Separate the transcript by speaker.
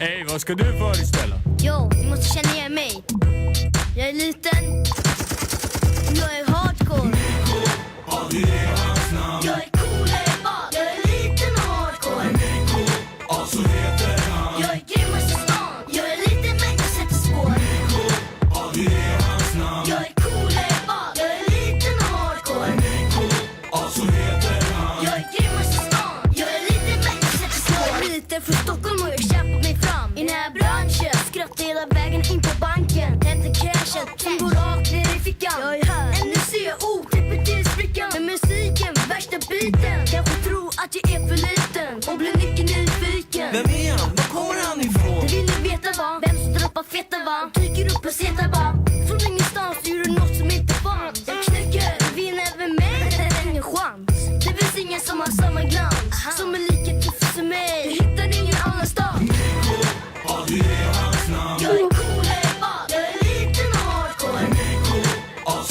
Speaker 1: Hej, vad ska du föreställa?
Speaker 2: Jo, ni måste känna igen mig. Jag är liten. Jag är hardcore. Jag är cool, jag är bad. Jag är liten och hardcore. Jag är grymmast i stan. Jag är liten men jag sätter spår. Jag är cool, jag är bad. Jag är liten och hardcore. Jag är grymmast i stan. Jag är liten men jag sätter spår. Jag är liten från Stockholm och jag kämpar mig fram i den här branschen. Skrattar hela vägen in på banken. Hämtar cashen som går rakt ner i fickan. Jag är här, ännu ser jag täpper till sprickan. Med musiken, värsta biten. Kanske tror att jag är för liten och blir mycket nyfiken.
Speaker 3: Vem är han? Var kommer han ifrån?
Speaker 2: Det vill ni veta va? Vem som droppar feta va? Dyker upp och setar va? Från ingenstans gjorde du något som inte fanns. Jag knäcker, vinner även mig. Ingen chans. Det finns ingen som har samma glans. Som är lika tuff som mig. Du hittar ingen annanstans.